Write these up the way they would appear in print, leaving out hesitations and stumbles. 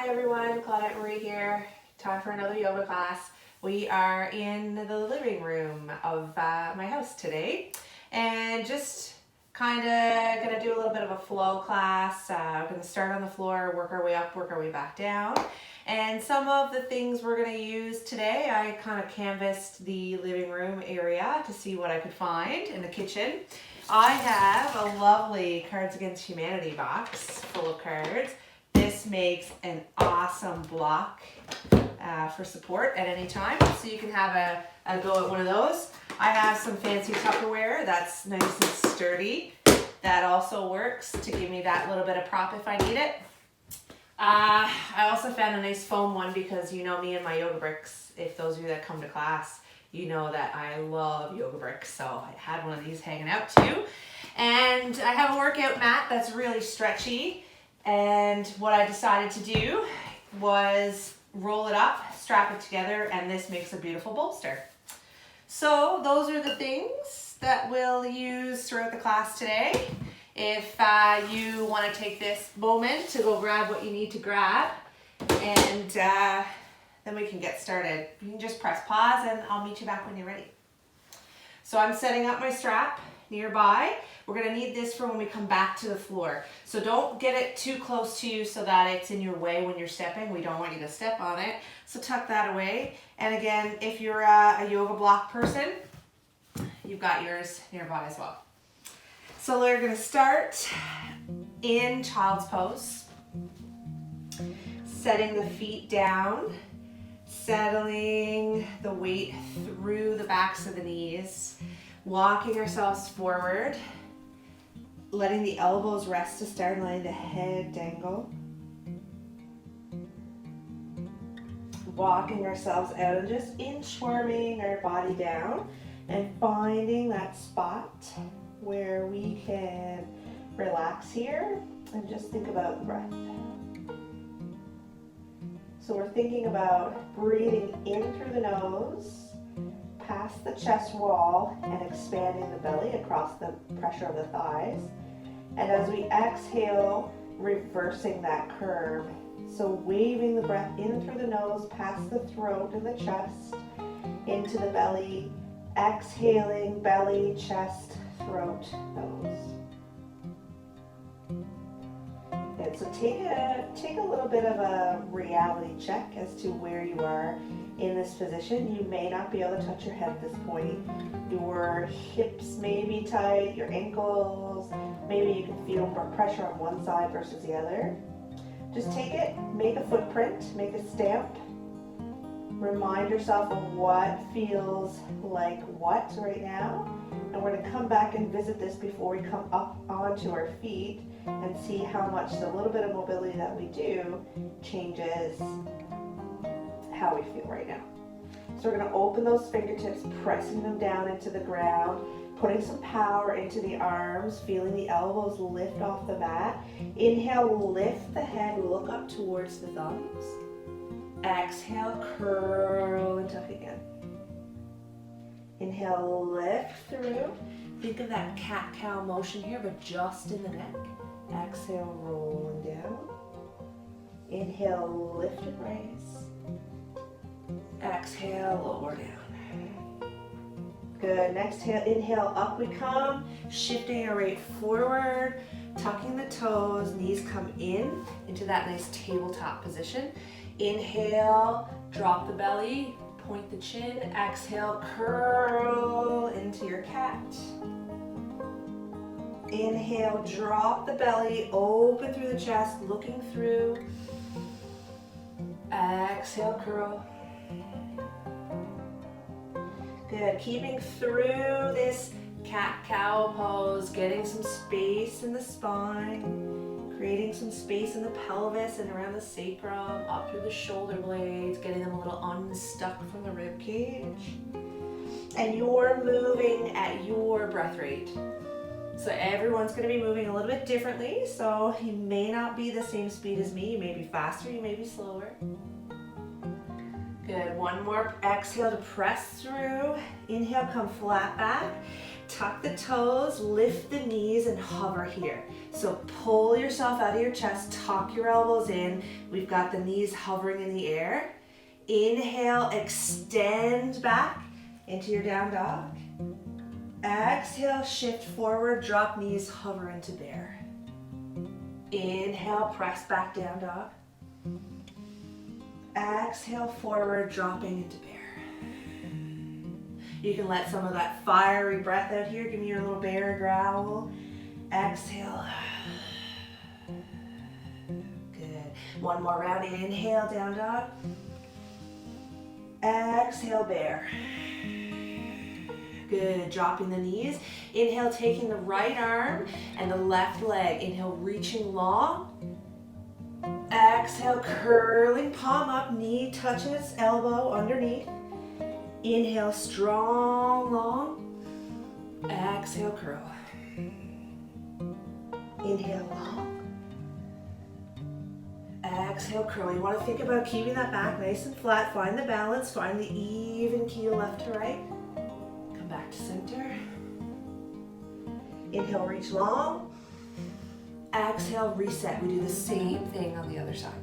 Hi everyone, Claudette Marie here. Time for another yoga class. We are in the living room of my house today and just kind of going to do a little bit of a flow class. We're going to start on the floor, work our way up, work our way back down. And some of the things we're going to use today, I kind of canvassed the living room area to see what I could find in the kitchen. I have a lovely Cards Against Humanity box full of cards. This makes an awesome block for support at any time, so you can have a go at one of those. I have some fancy Tupperware that's nice and sturdy. That also works to give me that little bit of prop if I need it. I also found a nice foam one because you know me and my yoga bricks. If those of you that come to class, you know that I love yoga bricks, so I had one of these hanging out too. And I have a workout mat that's really stretchy. And what I decided to do was roll it up, strap it together, and this makes a beautiful bolster. So those are the things that we'll use throughout the class today. If you want to take this moment to go grab what you need to grab, and then we can get started. You can just press pause and I'll meet you back when you're ready. So I'm setting up my strap nearby. We're going to need this for when we come back to the floor. So don't get it too close to you so that it's in your way when you're stepping. We don't want you to step on it. So tuck that away. And again, if you're a yoga block person, you've got yours nearby as well. So we're going to start in child's pose. Setting the feet down. Settling the weight through the backs of the knees. Walking ourselves forward. Letting the elbows rest to start, letting the head dangle. Walking ourselves out and just inchworming our body down and finding that spot where we can relax here and just think about the breath. So we're thinking about breathing in through the nose, past the chest wall, and expanding the belly across the pressure of the thighs. And as we exhale, reversing that curve. So waving the breath in through the nose, past the throat and the chest, into the belly. Exhaling, belly, chest, throat, nose. And so take a little bit of a reality check as to where you are in this position. You may not be able to touch your head at this point. Your hips may be tight, your ankles, maybe you can feel more pressure on one side versus the other. Just take it, make a footprint, make a stamp. Remind yourself of what feels like what right now. And we're going to come back and visit this before we come up onto our feet and see how much the little bit of mobility that we do changes how we feel right now. So we're going to open those fingertips, pressing them down into the ground, putting some power into the arms, feeling the elbows lift off the mat. Inhale, lift the head, look up towards the thumbs. Exhale, curl and tuck again. Inhale, lift through. Think of that cat-cow motion here, but just in the neck. Exhale, rolling down. Inhale, lift and raise. Exhale, lower down. Good. Next inhale, up we come. Shifting our weight forward, tucking the toes, knees come in into that nice tabletop position. Inhale, drop the belly, point the chin. Exhale, curl into your cat. Inhale, drop the belly, open through the chest, looking through. Exhale, curl. Good. Keeping through this cat-cow pose, getting some space in the spine, creating some space in the pelvis and around the sacrum, up through the shoulder blades, getting them a little unstuck from the rib cage. And you're moving at your breath rate. So everyone's going to be moving a little bit differently, so you may not be the same speed as me. You may be faster, you may be slower. Good. One more exhale to press through. Inhale, come flat back. Tuck the toes, lift the knees, and hover here. So pull yourself out of your chest, tuck your elbows in. We've got the knees hovering in the air. Inhale, extend back into your down dog. Exhale, shift forward, drop knees, hover into bear. Inhale, press back down dog. Exhale, forward, dropping into bear. You can let some of that fiery breath out here. Give me your little bear growl. Exhale. Good. One more round. Inhale, down dog. Exhale, bear. Good. Dropping the knees. Inhale, taking the right arm and the left leg. Inhale, reaching long. Exhale, curling palm up, knee touches elbow underneath. Inhale, strong, long. Exhale, curl. Inhale, long. Exhale, curl. You want to think about keeping that back nice and flat. Find the balance. Find the even keel left to right. Come back to center. Inhale, reach long. Exhale, reset. We do the same thing on the other side.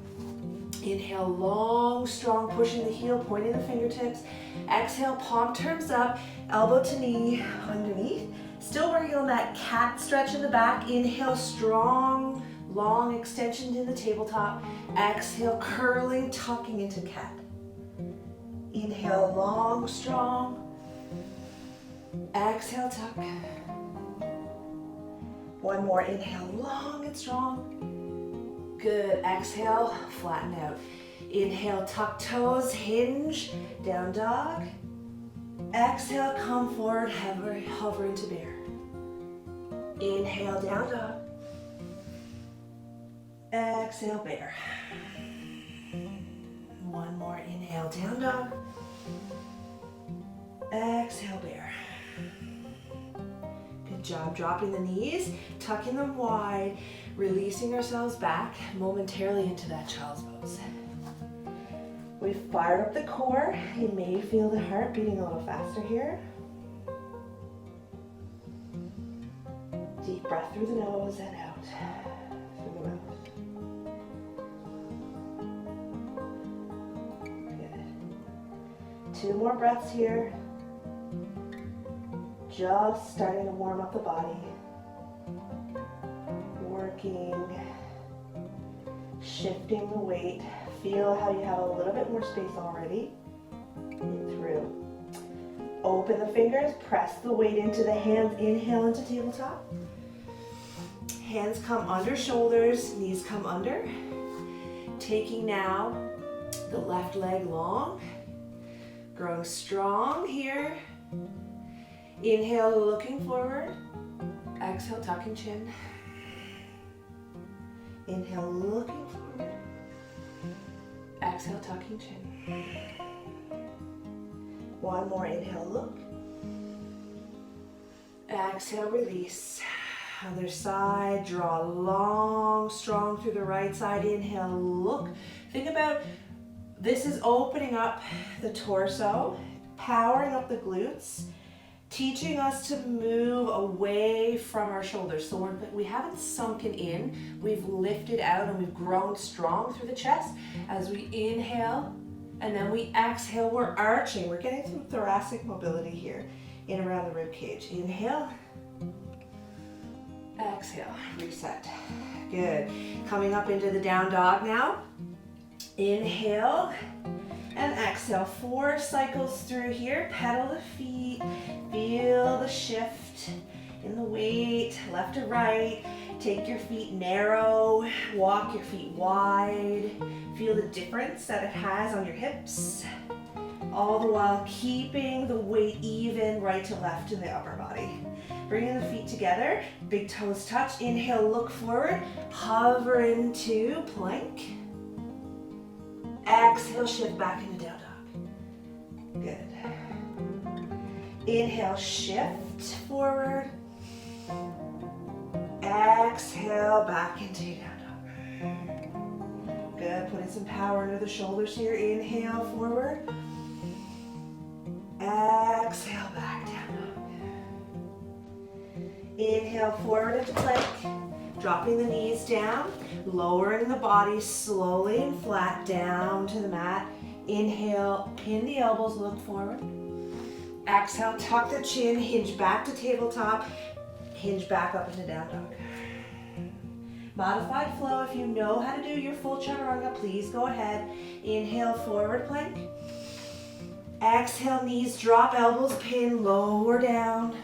Inhale, long, strong, pushing the heel, pointing the fingertips. Exhale, palm turns up, elbow to knee, underneath. Still working on that cat stretch in the back. Inhale, strong, long extension to the tabletop. Exhale, curling, tucking into cat. Inhale, long, strong. Exhale, tuck. One more, inhale, long and strong. Good, exhale, flatten out. Inhale, tuck toes, hinge, down dog. Exhale, come forward, hover into bear. Inhale, down dog. Exhale, bear. One more, inhale, down dog. Exhale, bear. Good job, dropping the knees, tucking them wide, releasing ourselves back momentarily into that child's pose. We've fired up the core. You may feel the heart beating a little faster here. Deep breath through the nose and out through the mouth. Good. 2 more breaths here. Just starting to warm up the body. Working, shifting the weight. Feel how you have a little bit more space already. In through. Open the fingers, press the weight into the hands. Inhale into tabletop. Hands come under shoulders, knees come under. Taking now the left leg long. Growing strong here. Inhale, looking forward. Exhale, tucking chin. Inhale, looking forward. Exhale, tucking chin. One more, inhale, look. Exhale, release. Other side, draw long, strong through the right side. Inhale, look. Think about this is opening up the torso, powering up the glutes, teaching us to move away from our shoulders. So we haven't sunken in, we've lifted out and we've grown strong through the chest. As we inhale and then we exhale, we're arching. We're getting some thoracic mobility here in around the rib cage. Inhale, exhale, reset. Good. Coming up into the down dog now. Inhale and exhale. 4 cycles through here. Pedal the feet. Feel the shift in the weight, left to right. Take your feet narrow, walk your feet wide. Feel the difference that it has on your hips. All the while keeping the weight even right to left in the upper body. Bringing the feet together, big toes touch. Inhale, look forward, hover into plank. Exhale, shift back into down dog. Good. Inhale, shift forward. Exhale, back into your down dog. Good, putting some power into the shoulders here. Inhale, forward. Exhale, back down dog. Inhale forward into plank, dropping the knees down, lowering the body slowly and flat down to the mat. Inhale, pin the elbows, look forward. Exhale, tuck the chin, hinge back to tabletop, hinge back up into down dog. Modified flow, if you know how to do your full chaturanga, please go ahead. Inhale, forward plank. Exhale, knees drop, elbows pin, lower down.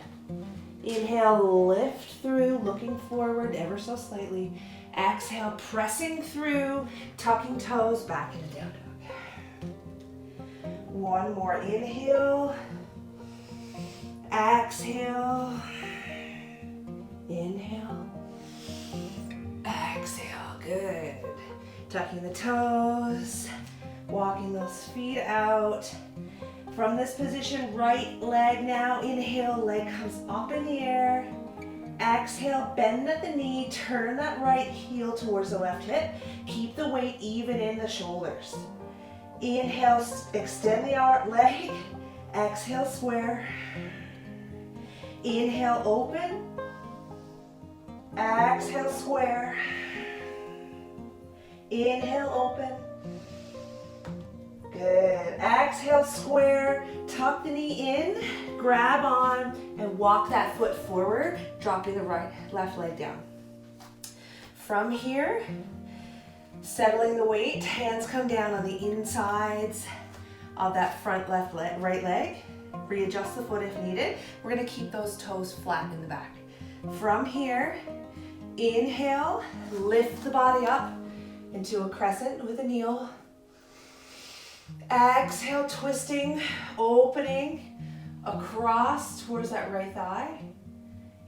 Inhale, lift through, looking forward ever so slightly. Exhale, pressing through, tucking toes back into down dog. One more, inhale. Exhale. Inhale. Exhale, good. Tucking the toes, walking those feet out. From this position, right leg now, inhale, leg comes up in the air. Exhale, bend at the knee, turn that right heel towards the left hip. Keep the weight even in the shoulders. Inhale, extend the leg. Exhale, square. Inhale, open. Exhale, square. Inhale, open. Good. Exhale, square. Tuck the knee in, grab on, and walk that foot forward, dropping the left leg down. From here, settling the weight, hands come down on the insides of that front right leg. Readjust the foot if needed. We're going to keep those toes flat in the back. From here, inhale, lift the body up into a crescent with a kneel. Exhale, twisting, opening across towards that right thigh.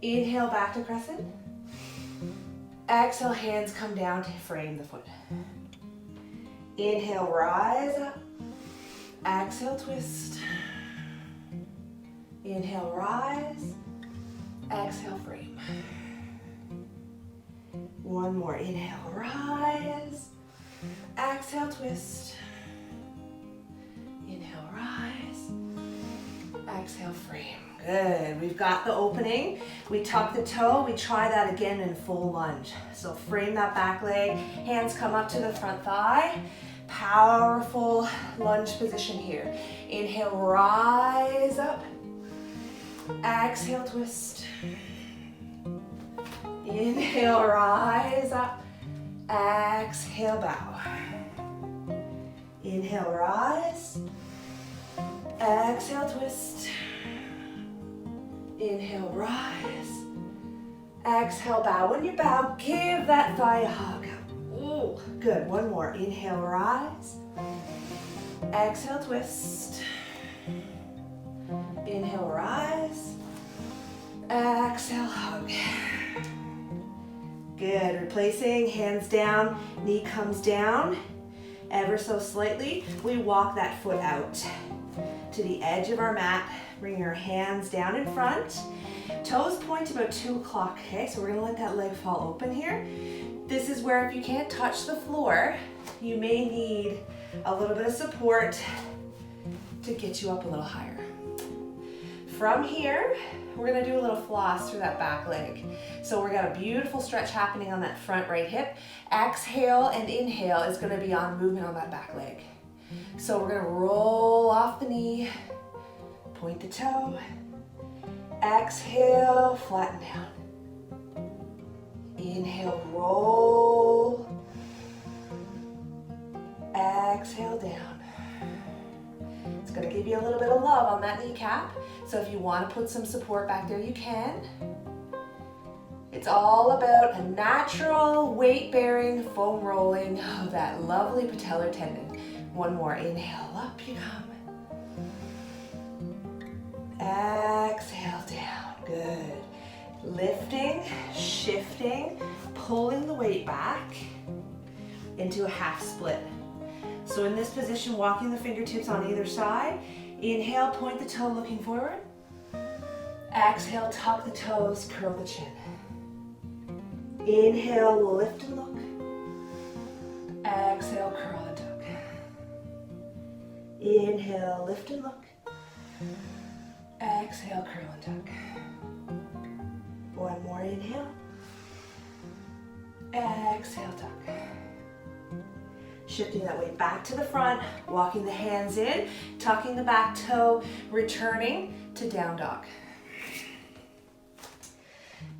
Inhale, back to crescent. Exhale, hands come down to frame the foot. Inhale, rise up. Exhale, twist. Inhale, rise. Exhale, frame. One more, inhale, rise. Exhale, twist. Inhale, rise. Exhale, frame. Good. We've got the opening. We tuck the toe. We try that again in full lunge. So frame that back leg. Hands come up to the front thigh. Powerful lunge position here. Inhale, rise up. Exhale, twist. Inhale, rise up. Exhale, bow. Inhale, rise. Exhale, twist. Inhale, rise. Exhale, bow. When you bow, give that thigh a hug. Ooh, good. One more. Inhale, rise. Exhale, twist. Inhale, rise. Exhale, hug. Good. Replacing, hands down, knee comes down. Ever so slightly, we walk that foot out to the edge of our mat. Bring your hands down in front. Toes point about 2 o'clock, okay? So we're gonna let that leg fall open here. This is where if you can't touch the floor, you may need a little bit of support to get you up a little higher. From here, we're gonna do a little floss through that back leg. So we've got a beautiful stretch happening on that front right hip. Exhale and inhale is gonna be on movement on that back leg. So we're gonna roll off the knee, point the toe, exhale, flatten down. Inhale, roll, exhale, down. It's gonna give you a little bit of love on that kneecap. So if you want to put some support back there, you can. It's all about a natural weight-bearing foam rolling of that lovely patellar tendon. One more, inhale, up you come. Exhale, down, good. Lifting, shifting, pulling the weight back into a half split. So in this position, walking the fingertips on either side. Inhale, point the toe looking forward. Exhale, tuck the toes, curl the chin. Inhale, lift and look. Exhale, curl and tuck. Inhale, lift and look. Exhale, curl and tuck. One more, inhale. Exhale, tuck. Shifting that weight back to the front, walking the hands in, tucking the back toe, returning to down dog.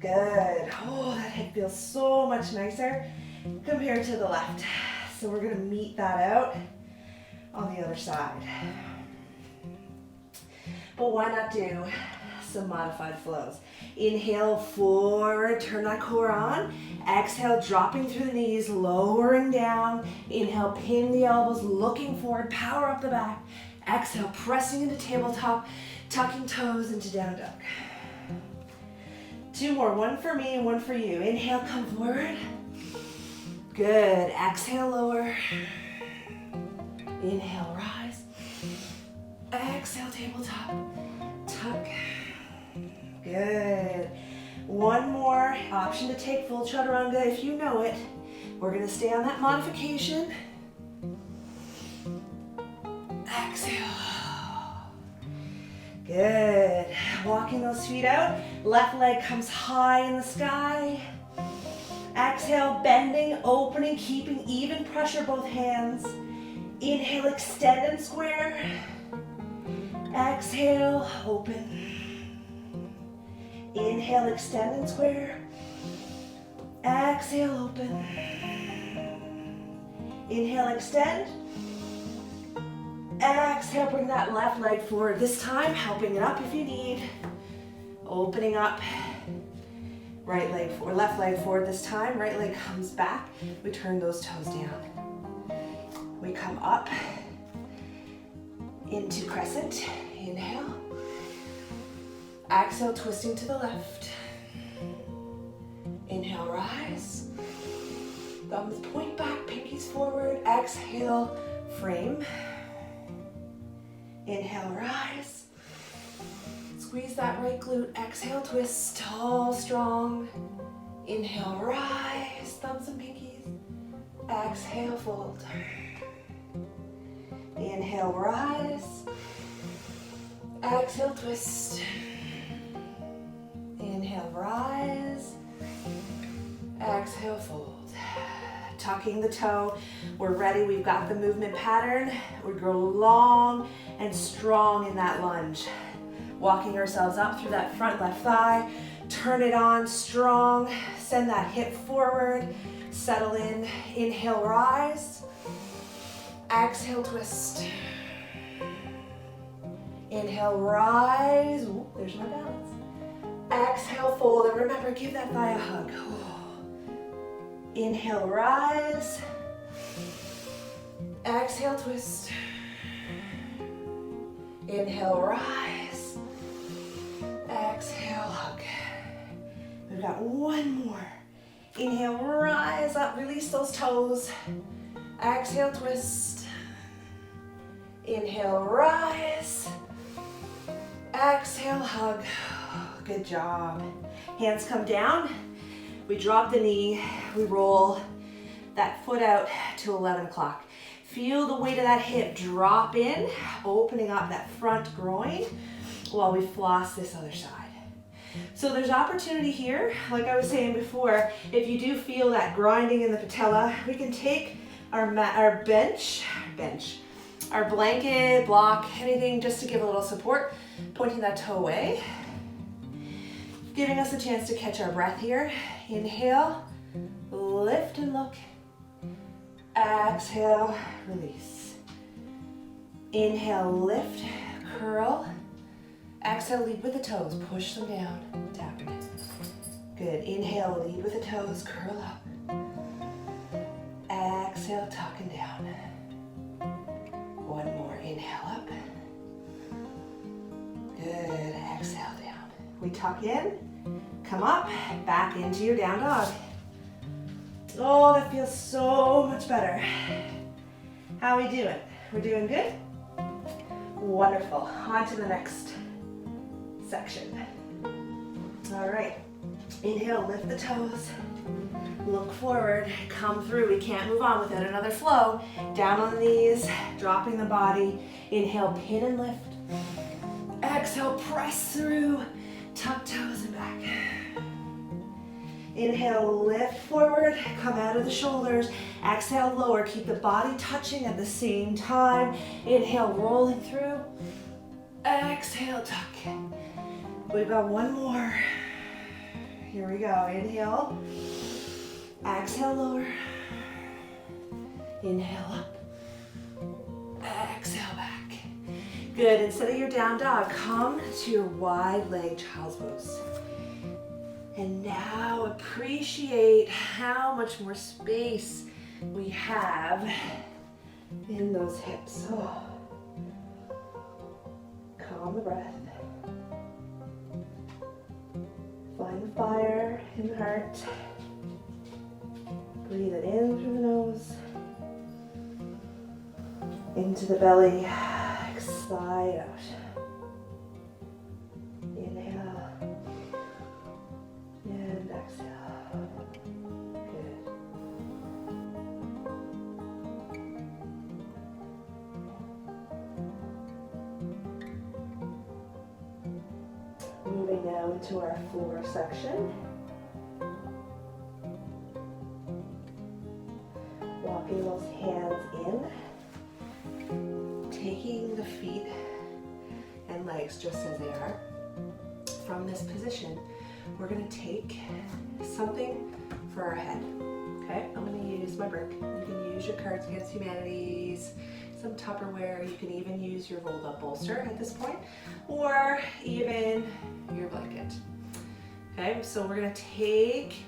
Good. Oh, that hip feels so much nicer compared to the left. So we're gonna meet that out on the other side. But why not do some modified flows? Inhale, forward, turn that core on. Exhale, dropping through the knees, lowering down. Inhale, pin the elbows, looking forward, power up the back. Exhale, pressing into tabletop, tucking toes into down dog. 2 more, one for me and one for you. Inhale, come forward. Good, exhale, lower. Inhale, rise. Exhale, tabletop, tuck. Good. One more option to take full chaturanga if you know it. We're gonna stay on that modification. Exhale. Good. Walking those feet out. Left leg comes high in the sky. Exhale, bending, opening, keeping even pressure, both hands. Inhale, extend and square. Exhale, open. Inhale, extend and square. Exhale, open. Inhale, extend. Exhale, bring that left leg forward. This time, helping it up if you need. Opening up. Right leg forward, left leg forward this time. Right leg comes back. We turn those toes down. We come up into crescent. Inhale. Exhale, twisting to the left. Inhale, rise. Thumbs point back, pinkies forward. Exhale, frame. Inhale, rise. Squeeze that right glute. Exhale, twist, tall, strong. Inhale, rise. Thumbs and pinkies. Exhale, fold. Inhale, rise. Exhale, twist. Inhale, rise. Exhale, fold. Tucking the toe. We're ready. We've got the movement pattern. We grow long and strong in that lunge. Walking ourselves up through that front left thigh. Turn it on strong. Send that hip forward. Settle in. Inhale, rise. Exhale, twist. Inhale, rise. Ooh, there's my balance. Exhale, fold. And remember, give that thigh a hug. Inhale, rise. Exhale, twist. Inhale, rise. Exhale, hug. We've got one more. Inhale, rise up, release those toes. Exhale, twist. Inhale, rise. Exhale, hug. Good job. Hands come down. We drop the knee. We roll that foot out to 11 o'clock. Feel the weight of that hip drop in, opening up that front groin while we floss this other side. So there's opportunity here. Like I was saying before, if you do feel that grinding in the patella, we can take our bench, our blanket, block, anything just to give a little support, pointing that toe away. Giving us a chance to catch our breath here. Inhale, lift and look. Exhale, release. Inhale, lift, curl. Exhale, lead with the toes, push them down, tapping it. Good, inhale, lead with the toes, curl up. Exhale, tucking down. One more, inhale up. Good, exhale down. We tuck in, come up, back into your down dog. Oh, that feels so much better. How are we doing? We're doing good? Wonderful. On to the next section. All right. Inhale, lift the toes. Look forward, come through. We can't move on without another flow. Down on the knees, dropping the body. Inhale, pin and lift. Exhale, press through. Tuck toes and back. Inhale, lift forward, come out of the shoulders. Exhale, lower. Keep the body touching at the same time. Inhale, rolling through. Exhale, tuck. We've got one more. Here we go. Inhale. Exhale, lower. Inhale up. Exhale back. Good. Instead of your down dog, come to your wide leg child's pose. And now appreciate how much more space we have in those hips. Oh. Calm the breath. Find the fire in the heart. Breathe it in through the nose. Into the belly. Slide out. Inhale. And exhale. Good. Moving now into our floor section. Walking those hands in. Taking the feet and legs just as they are. From this position, we're going to take something for our head. Okay, I'm going to use my brick. You can use your Cards Against Humanity's, some Tupperware. You can even use your rolled up bolster at this point, or even your blanket. Okay, so we're going to take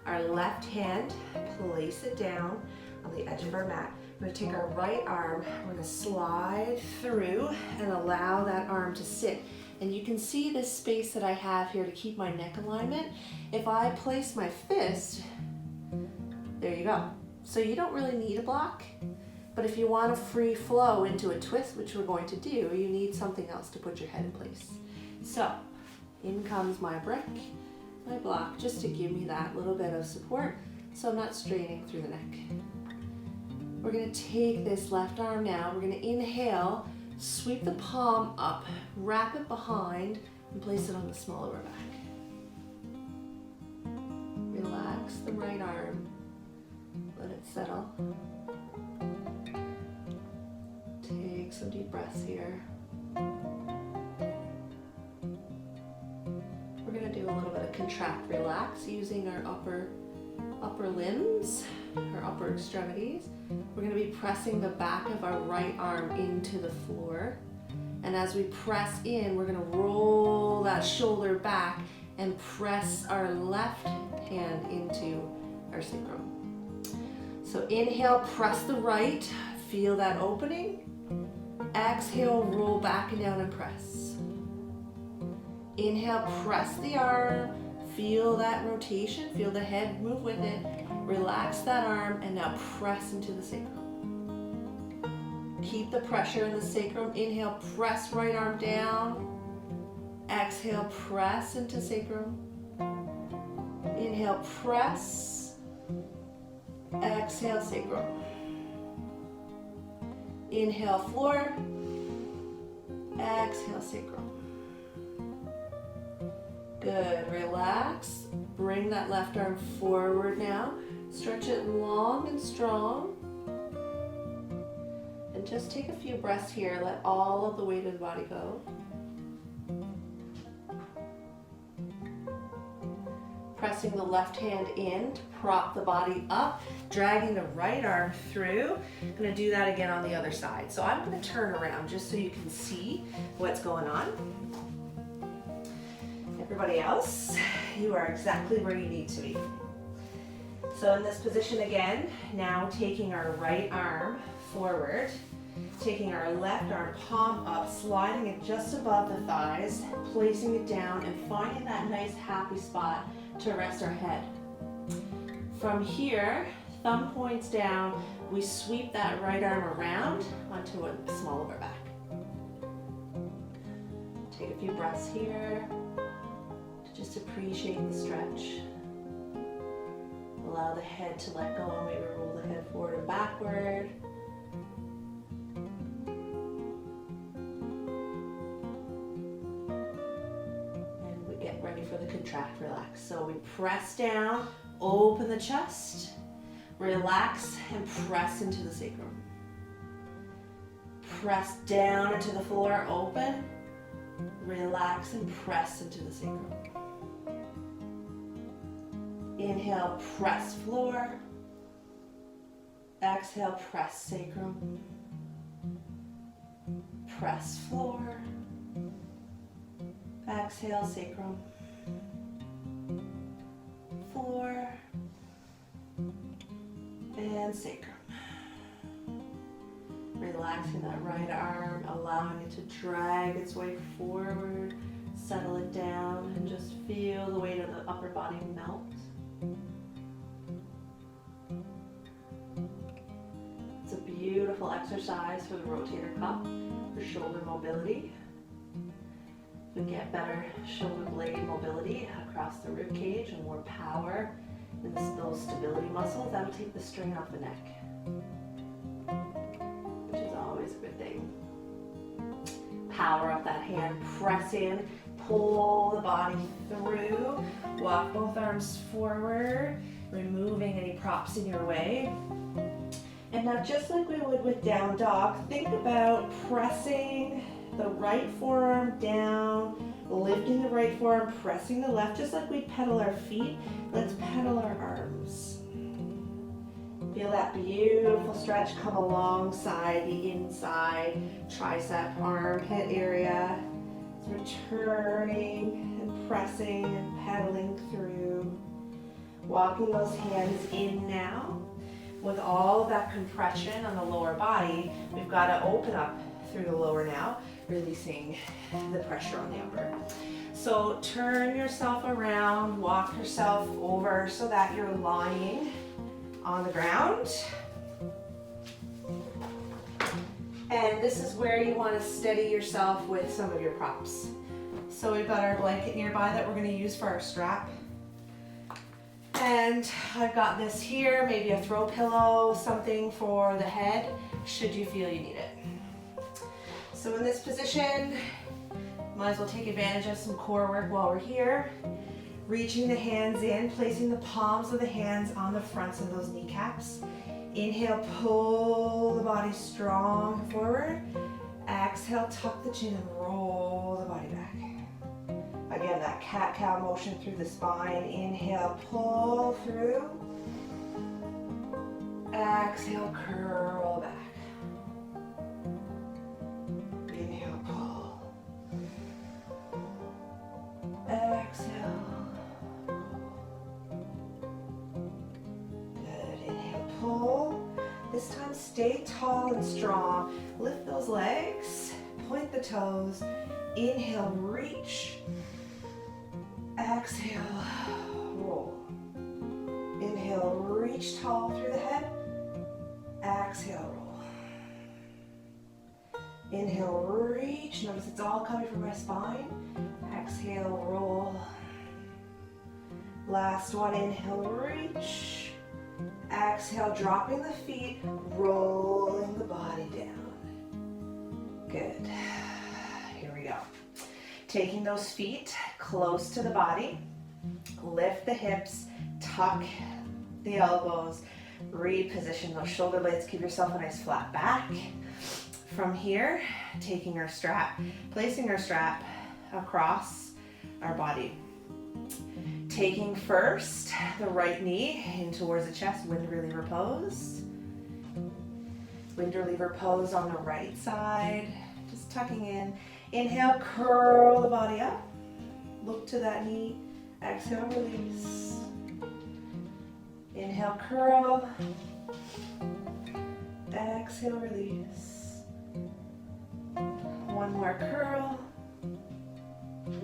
our left hand, place it down on the edge of our mat. We're going to take our right arm, we're going to slide through and allow that arm to sit. And you can see this space that I have here to keep my neck alignment. If I place my fist, there you go. So you don't really need a block, but if you want a free flow into a twist, which we're going to do, you need something else to put your head in place. So in comes my brick, my block, just to give me that little bit of support so I'm not straining through the neck. We're going to take this left arm now. We're going to inhale, sweep the palm up, wrap it behind, and place it on the small of our back. Relax the right arm. Let it settle. Take some deep breaths here. We're going to do a little bit of contract, relax, using our upper limbs, our upper extremities. We're going to be pressing the back of our right arm into the floor. And as we press in, we're going to roll that shoulder back and press our left hand into our sacrum. So inhale, press the right, feel that opening. Exhale, roll back and down and press. Inhale, press the arm, feel that rotation, feel the head move with it. Relax that arm and now press into the sacrum. Keep the pressure in the sacrum. Inhale, press right arm down. Exhale, press into sacrum. Inhale, press. Exhale, sacrum. Inhale, floor. Exhale, sacrum. Good, relax. Bring that left arm forward now. Stretch it long and strong. And just take a few breaths here. Let all of the weight of the body go. Pressing the left hand in to prop the body up, dragging the right arm through. I'm going to do that again on the other side. So I'm going to turn around just so you can see what's going on. Everybody else, you are exactly where you need to be. So in this position again, now taking our right arm forward, taking our left arm palm up, sliding it just above the thighs, placing it down and finding that nice happy spot to rest our head. From here, thumb points down, we sweep that right arm around onto the small of our back. Take a few breaths here. Just appreciate the stretch. Allow the head to let go, maybe roll the head forward and backward. And we get ready ready for the contract, relax. So we press down, open the chest, relax and press into the sacrum. Press down into the floor, open, relax and press into the sacrum. Inhale, press floor. Exhale, press sacrum. Press floor. Exhale, sacrum. Floor. And sacrum. Relaxing that right arm, allowing it to drag its way forward. Settle it down and just feel the weight of the upper body melt. It's a beautiful exercise for the rotator cuff, for shoulder mobility. We get better shoulder blade mobility across the rib cage and more power in those stability muscles. That'll take the strain off the neck, which is always a good thing. Power up that hand, press in, pull the body through, walk both arms forward, removing any props in your way. And now, just like we would with down dog, think about pressing the right forearm down, lifting the right forearm, pressing the left, just like we pedal our feet. Let's pedal our arms. Feel that beautiful stretch come alongside the inside tricep armpit area. It's returning and pressing and pedaling through. Walking those hands in now. With all of that compression on the lower body, we've got to open up through the lower now, releasing the pressure on the upper. So turn yourself around, walk yourself over so that you're lying on the ground. And this is where you want to steady yourself with some of your props. So we've got our blanket nearby that we're going to use for our strap. And I've got this here, maybe a throw pillow, something for the head, should you feel you need it. So in this position, might as well take advantage of some core work while we're here. Reaching the hands in, placing the palms of the hands on the fronts of those kneecaps. Inhale, pull the body strong forward. Exhale, tuck the chin and roll the body back. Again, that cat-cow motion through the spine. Inhale, pull through. Exhale, curl back. Inhale, pull. Exhale. Good. Inhale, pull. This time, stay tall and strong. Lift those legs. Point the toes. Inhale, reach. Exhale, roll. Inhale, reach tall through the head. Exhale, roll. Inhale, reach. Notice it's all coming from my spine. Exhale, roll. Last one, inhale, reach. Exhale, dropping the feet, rolling the body down. Good. Here we go. Taking those feet close to the body, lift the hips, tuck the elbows, reposition those shoulder blades, give yourself a nice flat back. From here, taking our strap, placing our strap across our body. Taking first the right knee in towards the chest, wind reliever pose. Wind reliever pose on the right side, just tucking in. Inhale, curl the body up. Look to that knee. Exhale, release. Inhale, curl. Exhale, release. One more curl.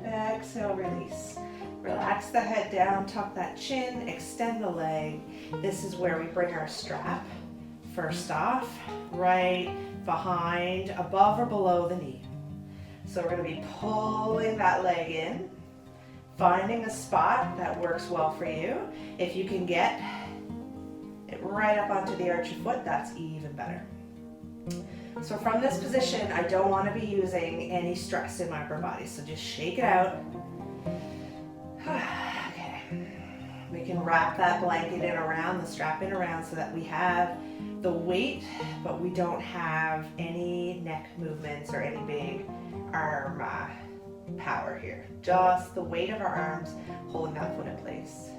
Exhale, release. Relax the head down, tuck that chin, extend the leg. This is where we bring our strap. First off, right behind, above or below the knee. So we're going to be pulling that leg in, finding a spot that works well for you. If you can get it right up onto the arch of foot, that's even better. So from this position, I don't want to be using any stress in my upper body. So just shake it out. Okay. We can wrap that blanket in around, the strap in around, so that we have the weight, but we don't have any neck movements or any big arm power here. Just the weight of our arms holding that foot in place.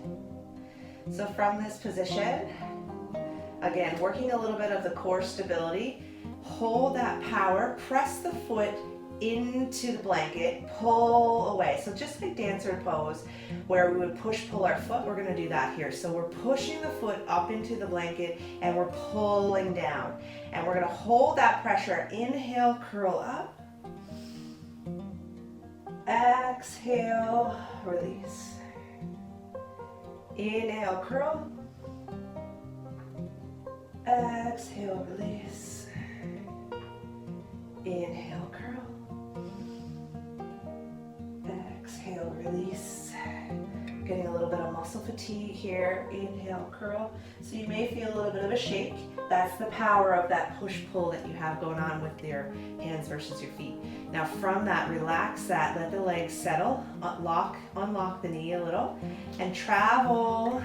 So from this position, again, working a little bit of the core stability, hold that power, press the foot into the blanket, pull away. So just like dancer pose where we would pull our foot, we're gonna do that here. So we're pushing the foot up into the blanket and we're pulling down. And we're gonna hold that pressure. Inhale, curl up. Exhale, release. Inhale, curl. Exhale, release. Inhale, curl. Exhale, release. Getting a little bit of muscle fatigue here. Inhale, curl. So you may feel a little bit of a shake. That's the power of that push-pull that you have going on with your hands versus your feet. Now from that, relax that. Let the legs settle. Unlock the knee a little. And travel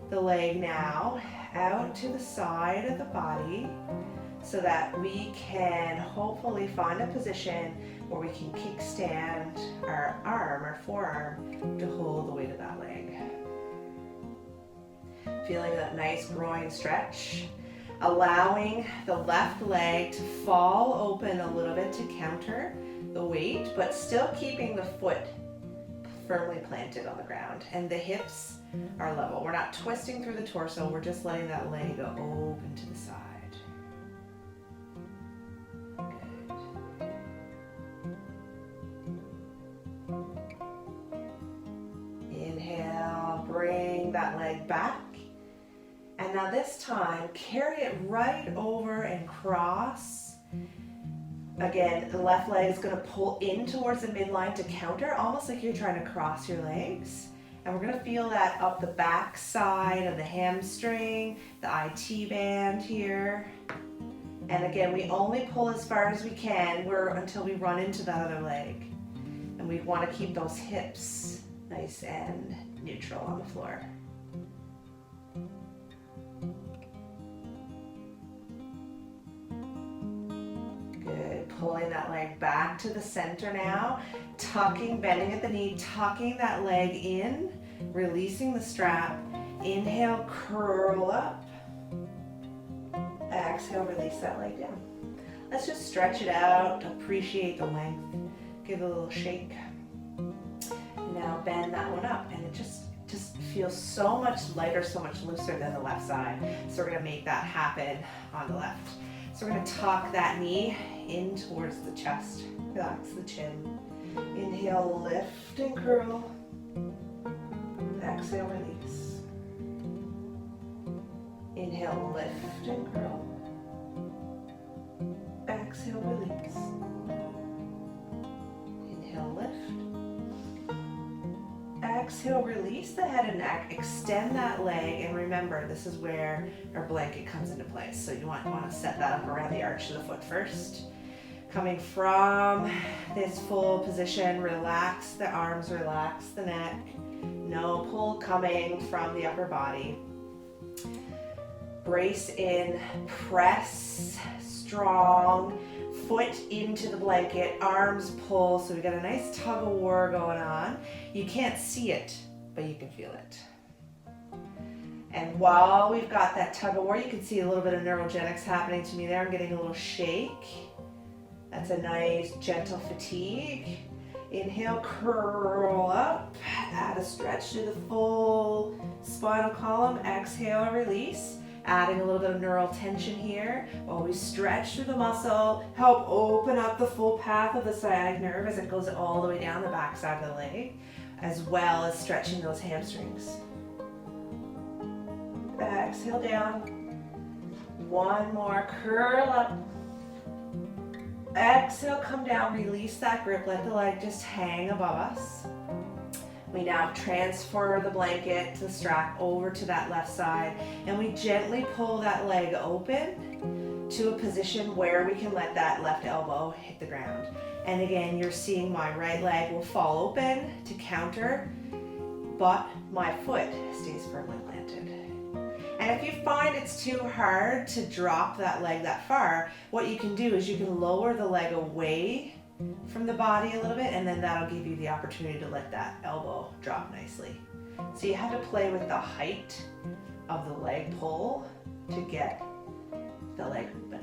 the leg now out to the side of the body so that we can hopefully find a position where we can kickstand our forearm to hold the weight of that leg. Feeling that nice groin stretch, allowing the left leg to fall open a little bit to counter the weight, but still keeping the foot firmly planted on the ground, and the hips are level. We're not twisting through the torso, we're just letting that leg go open to the side. Inhale, bring that leg back. And now this time, carry it right over and cross. Again, the left leg is going to pull in towards the midline to counter, almost like you're trying to cross your legs. And we're going to feel that up the back side of the hamstring, the IT band here. And again, we only pull as far as we can until we run into that other leg. And we want to keep those hips nice and neutral on the floor. Good, pulling that leg back to the center now, bending at the knee, tucking that leg in, releasing the strap. Inhale, curl up. Exhale, release that leg down. Let's just stretch it out, appreciate the length, give it a little shake. Now bend that one up, and it just feels so much lighter, so much looser than the left side. So we're gonna make that happen on the left. So we're gonna tuck that knee in towards the chest. Relax the chin. Inhale, lift and curl. Exhale, release. Inhale, lift and curl. Exhale, release. Inhale, lift. Exhale, release the head and neck, extend that leg, and remember, this is where our blanket comes into place. So you want to set that up around the arch of the foot first. Coming from this full position, relax the arms, relax the neck. No pull coming from the upper body. Brace in, press strong, foot into the blanket, arms pull, so we got a nice tug of war going on. You can't see it, but you can feel it. And while we've got that tug of war, you can see a little bit of neurogenics happening to me there. I'm getting a little shake. That's a nice gentle fatigue. Inhale, curl up, add a stretch to the full spinal column. Exhale, release. Adding a little bit of neural tension here while we stretch through the muscle, help open up the full path of the sciatic nerve as it goes all the way down the back side of the leg, as well as stretching those hamstrings. Exhale down. One more, curl up. Exhale, come down, release that grip, let the leg just hang above us. We now transfer the blanket to the strap over to that left side, and we gently pull that leg open to a position where we can let that left elbow hit the ground. And again, you're seeing my right leg will fall open to counter. but my foot stays firmly planted. And if you find it's too hard to drop that leg that far, what you can do is you can lower the leg away from the body a little bit, and then that'll give you the opportunity to let that elbow drop nicely. So you have to play with the height of the leg pull to get the leg moving.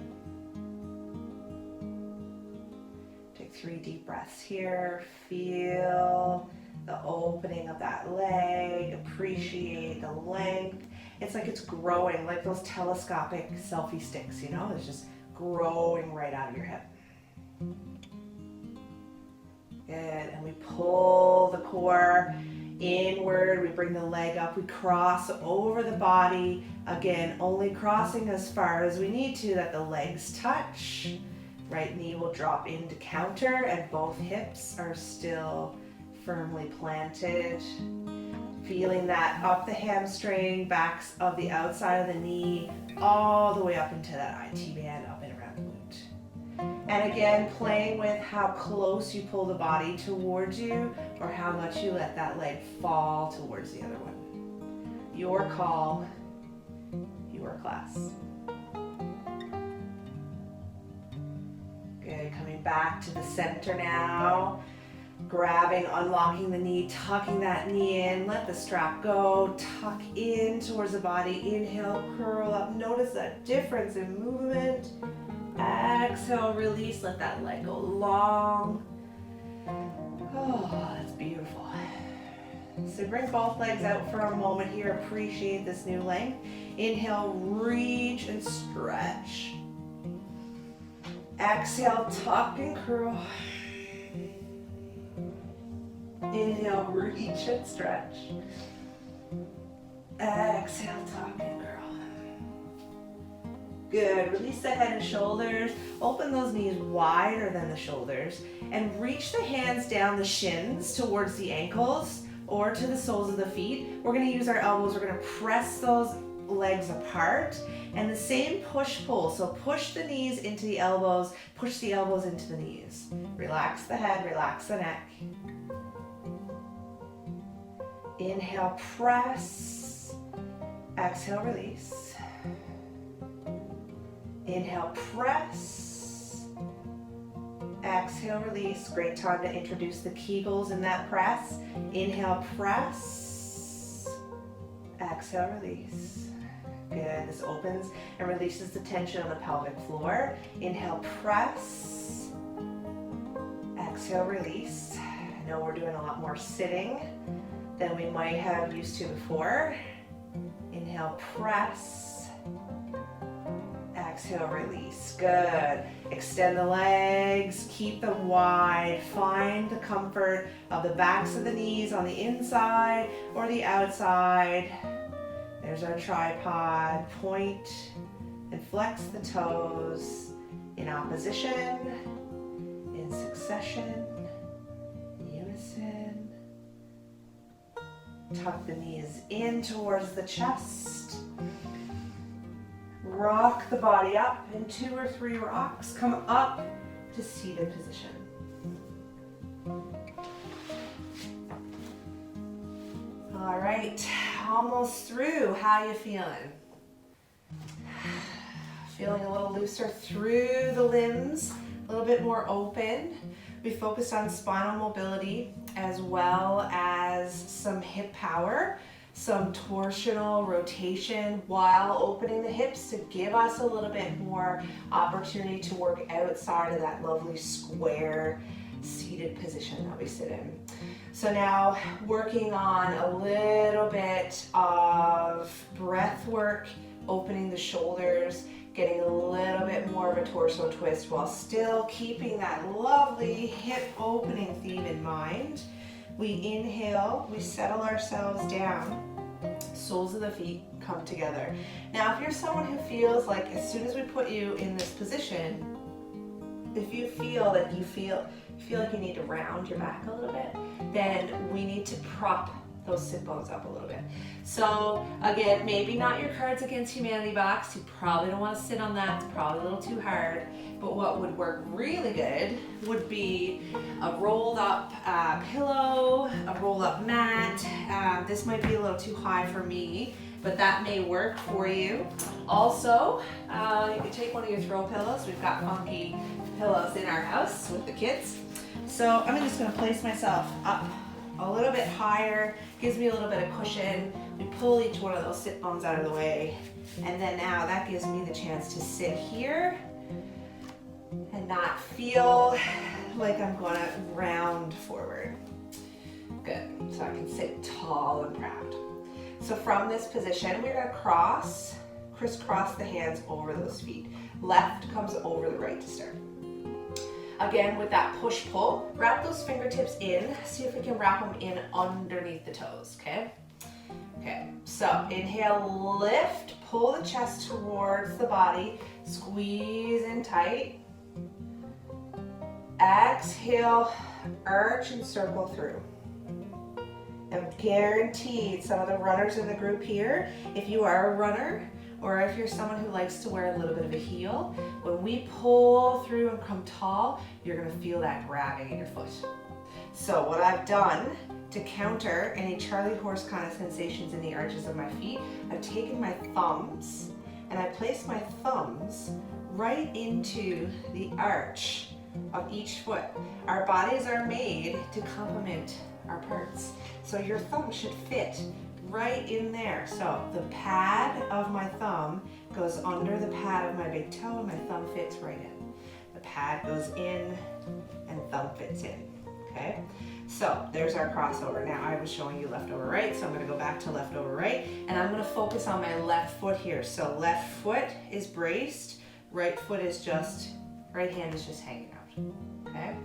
Take 3 deep breaths here. Feel the opening of that leg. Appreciate the length. It's like it's growing, like those telescopic selfie sticks, you know? It's just growing right out of your hip. Good, and we pull the core inward, we bring the leg up, we cross over the body. Again, only crossing as far as we need to that the legs touch. Right knee will drop into counter and both hips are still firmly planted. Feeling that up the hamstring, backs of the outside of the knee, all the way up into that IT band, up and around the glute. And again, playing with how close you pull the body towards you or how much you let that leg fall towards the other one. Your call, your class. Good, coming back to the center now. Grabbing, unlocking the knee, tucking that knee in, let the strap go, tuck in towards the body, inhale, curl up, notice that difference in movement. Exhale, release, let that leg go long. Oh, that's beautiful. So bring both legs out for a moment here, appreciate this new length. Inhale, reach and stretch. Exhale, tuck and curl. Inhale, reach and stretch. Exhale, tuck and curl. Good, release the head and shoulders. Open those knees wider than the shoulders and reach the hands down the shins towards the ankles or to the soles of the feet. We're gonna use our elbows, we're gonna press those legs apart and the same push-pull. So push the knees into the elbows, push the elbows into the knees. Relax the head, relax the neck. Inhale, press. Exhale, release. Inhale, press. Exhale, release. Great time to introduce the Kegels in that press. Inhale, press. Exhale, release. Good. This opens and releases the tension on the pelvic floor. Inhale, press. Exhale, release. I know we're doing a lot more sitting than we might have used to before. Inhale, press. Exhale, release. Good. Extend the legs, keep them wide. Find the comfort of the backs of the knees on the inside or the outside. There's our tripod. Point and flex the toes in opposition, in succession, unison. Tuck the knees in towards the chest. Rock the body up in 2 or 3 rocks. Come up to seated position. All right, almost through. How you feeling? Feeling a little looser through the limbs, a little bit more open. We focused on spinal mobility as well as some hip power, some torsional rotation while opening the hips to give us a little bit more opportunity to work outside of that lovely square seated position that we sit in. So now working on a little bit of breath work, opening the shoulders, getting a little bit more of a torso twist while still keeping that lovely hip opening theme in mind. We inhale, we settle ourselves down, soles of the feet come together. Now if you're someone who feels like as soon as we put you in this position, if you feel like you need to round your back a little bit, then we need to prop those sit bones up a little bit. So again, maybe not your Cards Against Humanity box. You probably don't want to sit on that. It's probably a little too hard. But what would work really good would be a rolled up pillow, a rolled up mat. This might be a little too high for me, but that may work for you. Also, you can take one of your throw pillows. We've got funky pillows in our house with the kids. So I'm just gonna place myself up a little bit higher, gives me a little bit of cushion. We pull each one of those sit bones out of the way. And then now that gives me the chance to sit here and not feel like I'm gonna round forward. Good, so I can sit tall and proud. So from this position, we're gonna crisscross the hands over those feet. Left comes over the right to start. Again, with that push-pull, wrap those fingertips in. See if we can wrap them in underneath the toes, okay? Okay, so inhale, lift, pull the chest towards the body, squeeze in tight. Exhale, arch and circle through. I'm guaranteed some of the runners in the group here, if you are a runner, or if you're someone who likes to wear a little bit of a heel, when we pull through and come tall, you're gonna feel that grabbing in your foot. So what I've done to counter any Charlie horse kind of sensations in the arches of my feet, I've taken my thumbs and I placed my thumbs right into the arch of each foot. Our bodies are made to complement our parts. So your thumb should fit right in there. So the pad of my thumb goes under the pad of my big toe and my thumb fits right in. The pad goes in and thumb fits in, okay? So there's our crossover. Now I was showing you left over right, so I'm gonna go back to left over right, and I'm gonna focus on my left foot here. So left foot is braced, right hand is just hanging out, okay?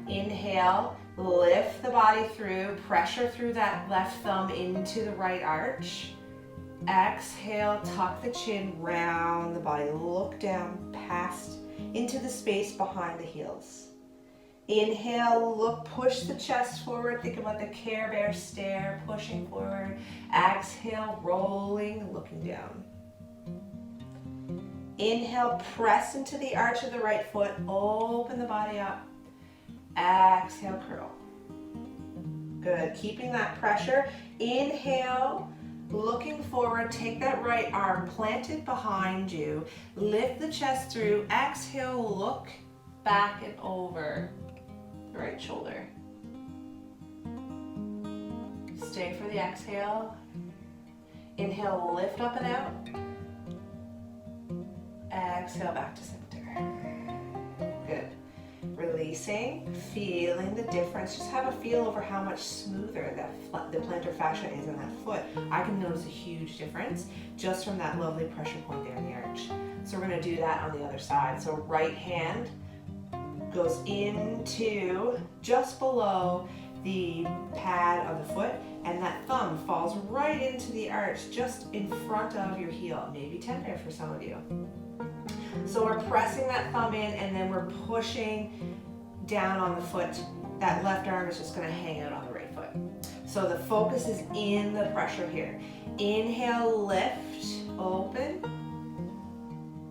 Inhale, lift the body through, pressure through that left thumb into the right arch. Exhale, tuck the chin, round the body, look down past into the space behind the heels. Inhale, look, push the chest forward, think about the Care Bear stare, pushing forward. Exhale, rolling, looking down. Inhale, press into the arch of the right foot, open the body up. Exhale, curl. Good, keeping that pressure. Inhale, looking forward, take that right arm planted behind you, lift the chest through. Exhale, look back and over the right shoulder. Stay for the exhale. Inhale, lift up and out. Exhale, back to center. Good. Releasing, feeling the difference. Just have a feel over how much smoother the plantar fascia is in that foot. I can notice a huge difference just from that lovely pressure point there in the arch. So we're going to do that on the other side. So right hand goes into just below the pad of the foot, and that thumb falls right into the arch just in front of your heel, maybe tender for some of you. So we're pressing that thumb in and then we're pushing down on the foot. That left arm is just going to hang out on the right foot. So the focus is in the pressure here. Inhale, lift, open.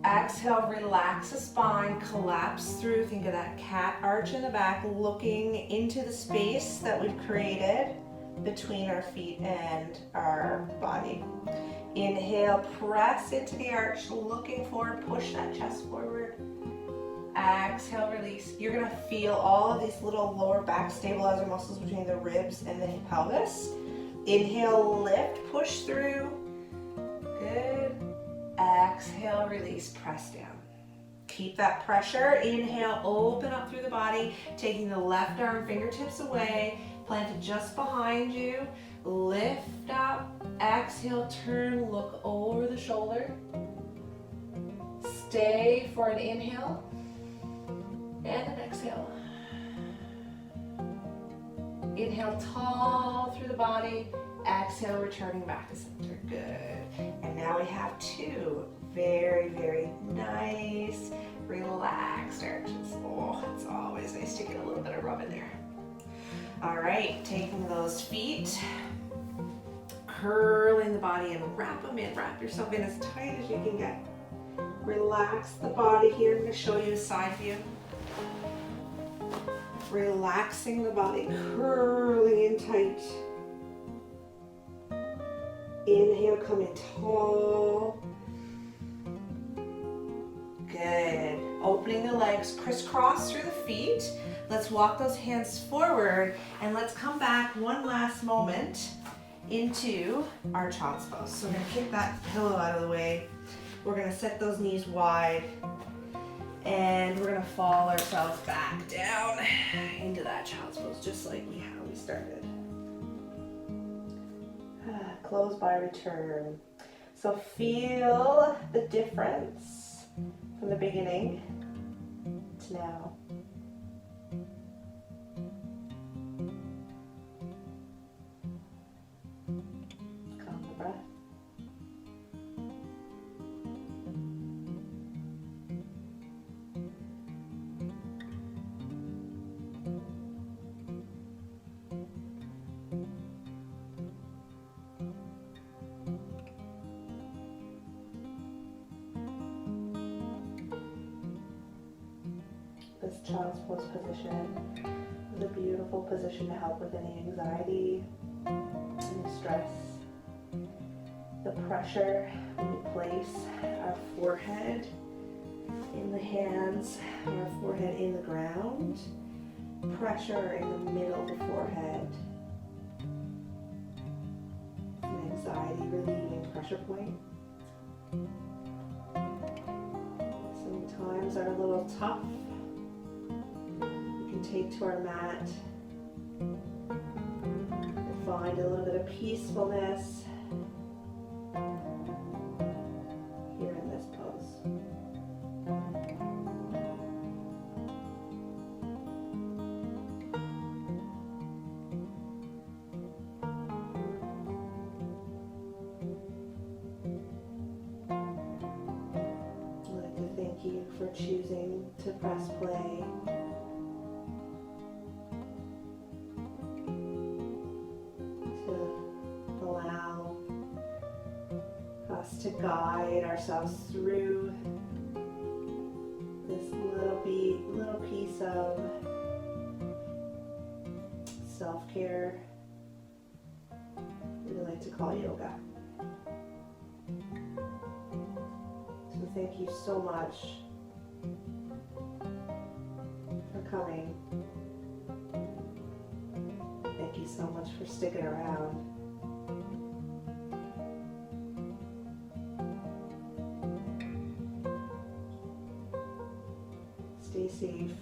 Exhale, relax the spine, collapse through. Think of that cat arch in the back, looking into the space that we've created between our feet and our body. Inhale, press into the arch, looking forward, push that chest forward. Exhale, release. You're gonna feel all of these little lower back stabilizer muscles between the ribs and the pelvis. Inhale, lift, push through. Good. Exhale, release, press down. Keep that pressure. Inhale, open up through the body, taking the left arm fingertips away, planted just behind you. Lift up, exhale, turn, look over the shoulder. Stay for an inhale and an exhale. Inhale tall through the body, exhale, returning back to center. Good. And now we have two very, very nice, relaxed arches. Oh, it's always nice to get a little bit of rub in there. All right, taking those feet curling the body and wrap them in. Wrap yourself in as tight as you can get. Relax the body here. I'm going to show you a side view. Relaxing the body, curling in tight. Inhale, come in tall. Good. Opening the legs, crisscross through the feet. Let's walk those hands forward and let's come back one last moment into our child's pose. So we're going to kick that pillow out of the way. We're going to set those knees wide and we're going to fall ourselves back down into that child's pose just like how we started. Close by return. So feel the difference from the beginning to now. Calm the breath. This child's pose position is a beautiful position to help with any anxiety, any stress. The pressure when we place our forehead in the hands, our forehead in the ground, pressure in the middle of the forehead. An anxiety relieving pressure point. Sometimes are a little tough. Take to our mat and find a little bit of peacefulness here in this pose. I'd like to thank you for choosing to press play. To guide ourselves through this little piece of self-care we like to call yoga. So thank you so much for coming. Thank you so much for sticking around. Stay safe.